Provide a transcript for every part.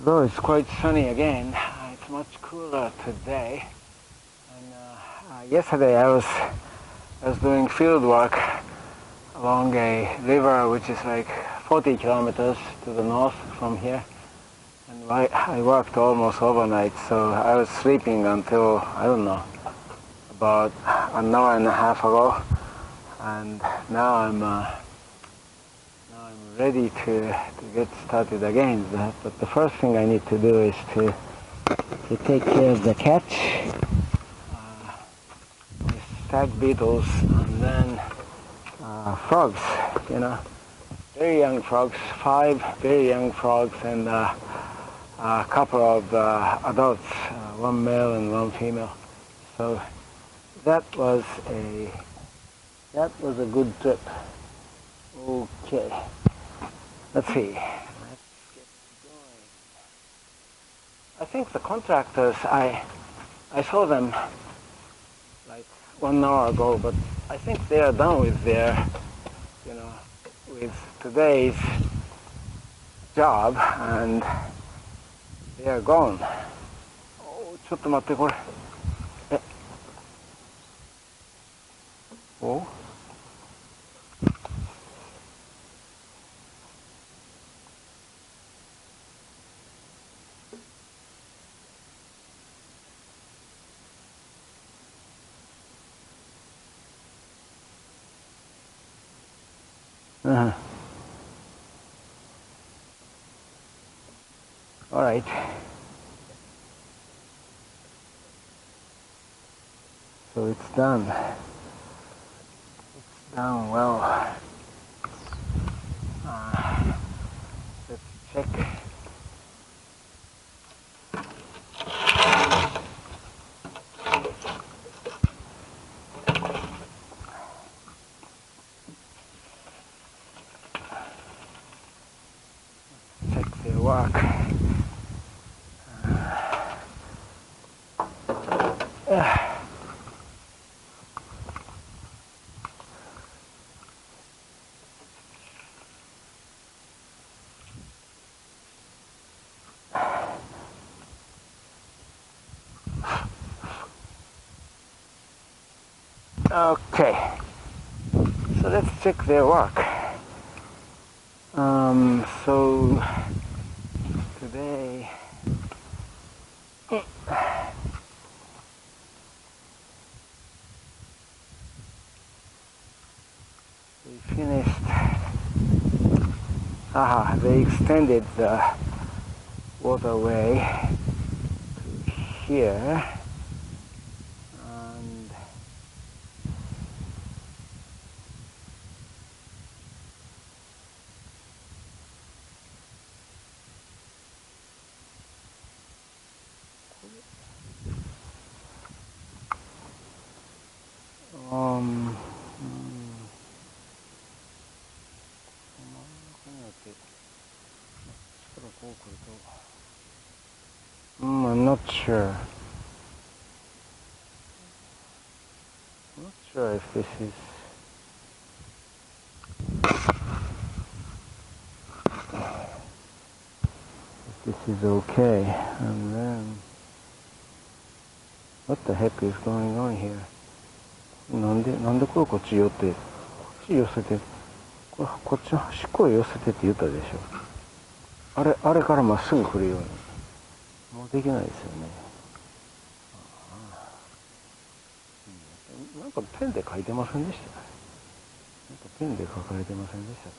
Though it's quite sunny again, it's much cooler today. And yesterday I was doing field work along a river which is like 40 kilometers to the north from here. And I worked almost overnight, so I was sleeping until, I don't know, about an hour and a half ago. And now I'm ready to get started again. But the first thing I need to do is to take care of the catch, stag beetles, and then frogs, very young frogs, 5 very young frogs, and a couple of adults, 1 male and 1 female. So that was a good trip. Okay. Let's see. Let's get going. I think the contractors, I saw them like 1 hour ago, but I think they are done with their, with today's job, and they are gone. Oh, ちょっと待って、これ。Oh. Uh-huh. All right. So it's done. It's done well. Let's check. Check their work. Okay, so let's check their work. So today they finished. They extended the waterway to here. I'm not sure. I'm not sure if this is okay. And then what the heck is going on here? なんでこっち寄って、こっち寄せて、こっちの端っこへ寄せてって言ったでしょ。あれからまっすぐ来るように。もうできないですよね。なんかペンで書いてませんでした。なんかペンで書かれてませんでしたか。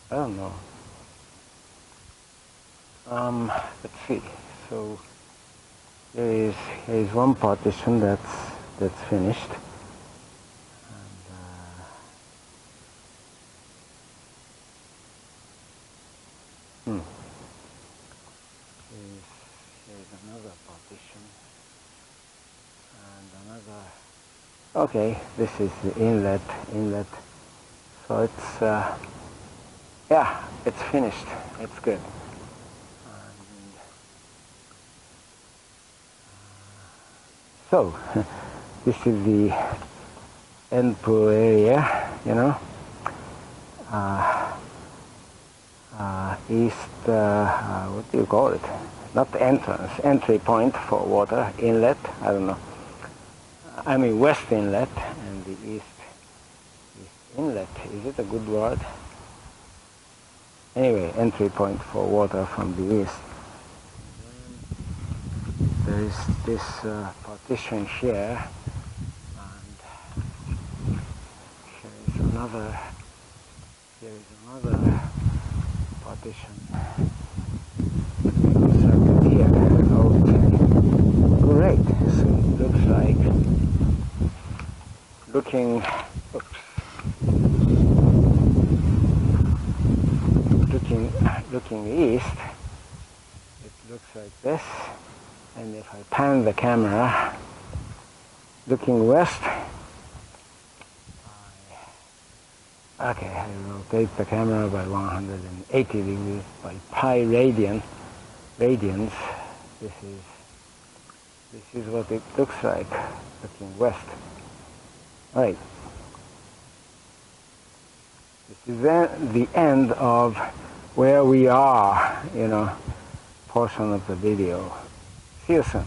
I don't know. Let's see. So here is 1 partition that's finished. Here's another partition and another. Okay, this is the inlet. So it's yeah, it's finished. It's good. So this is the end pool area, you know. East, what do you call it? Not entrance, entry point for water, inlet, I don't know. I mean west inlet and the east inlet. Is it a good word? Anyway, entry point for water from the east. There is this partition here, and here is another partition. Circle here. Okay, great. So it looks like looking east. It looks like this. And if I pan the camera looking west, I rotate the camera by 180 degrees by pi radians. This is what it looks like looking west. Right. This is then the end of where we are, portion of the video. See you soon.